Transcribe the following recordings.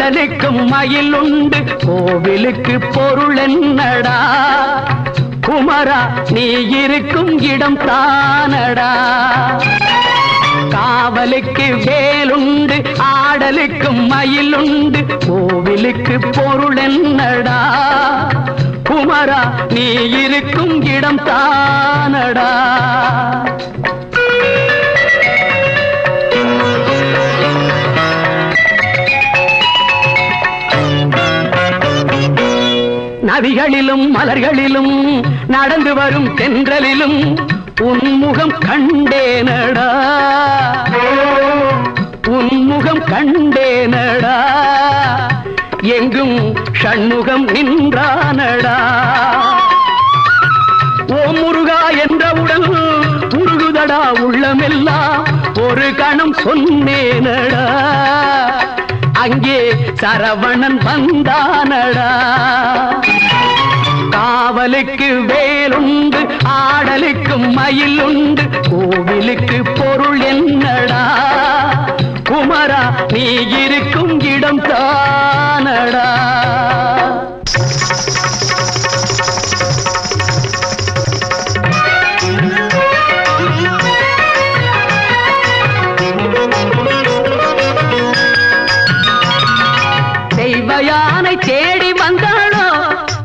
ஆடலுக்கும் மயில் உண்டு கோவிலுக்கு பொருள் என்னடா குமரா நீ இருக்கும் இடம் தானடா காவலுக்கு வேலுண்டு ஆடலுக்கும் மயில் உண்டு கோவிலுக்கு பொருள் என்னடா குமரா நீ இருக்கும் இடம் தானடா நதிகளிலும் மலர்களிலும் நடந்து வரும் தென்றலிலும் உன்முகம் கண்டேனடா உன்முகம் கண்டேனடா எங்கும் ஷண்முகம் நின்றானடா ஓம் முருகா என்றவுடன் உருகுதடா உள்ளமெல்லாம் ஒரு கணம் சொன்னேனடா அங்கே சரவணன் வந்தானடா காவலுக்கு வேலுண்டு ஆடலுக்கும் மயில் உண்டு கோவிலுக்கு பொருள் என்னடா குமரா நீ இருக்கும் இடம் தானடா தெய்வயானை தேடி வந்தாளோ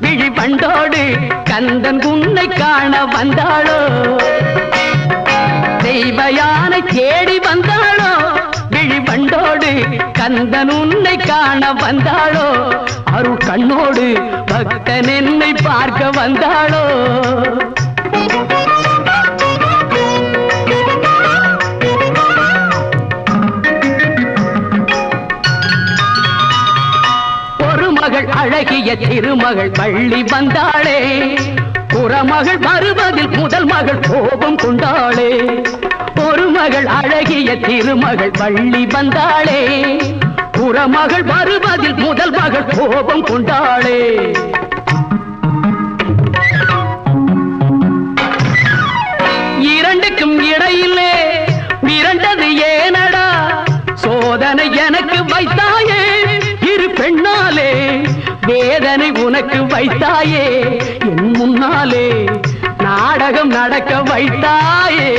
விழி பண்டோடு கந்தன் உன்னை காண வந்தாளோ தெய்வயானை தேடி வந்தாளோ விழி பண்டோடு கந்தன் உன்னை காண வந்தாளோ அருள் கண்ணோடு பக்தன் என்னை பார்க்க வந்தாளோ அழகிய திருமகள் பள்ளி வந்தாளே புறமகள் வருவதில் முதல் மகள் கோபம் கொண்டாளே ஒரு மகள் அழகிய திருமகள் பள்ளி வந்தாளே புறமகள் வருவதில் முதல் மகள் கோபம் கொண்டாளே இரண்டுக்கும் இடையிலே மிரண்டது ஏனடா சோதனை எனக்கு வைத்தாயே இரு பெண்ணாலே வேதனை உனக்கு வைத்தாயே என் முன்னாலே நாடகம் நடக்க வைத்தாயே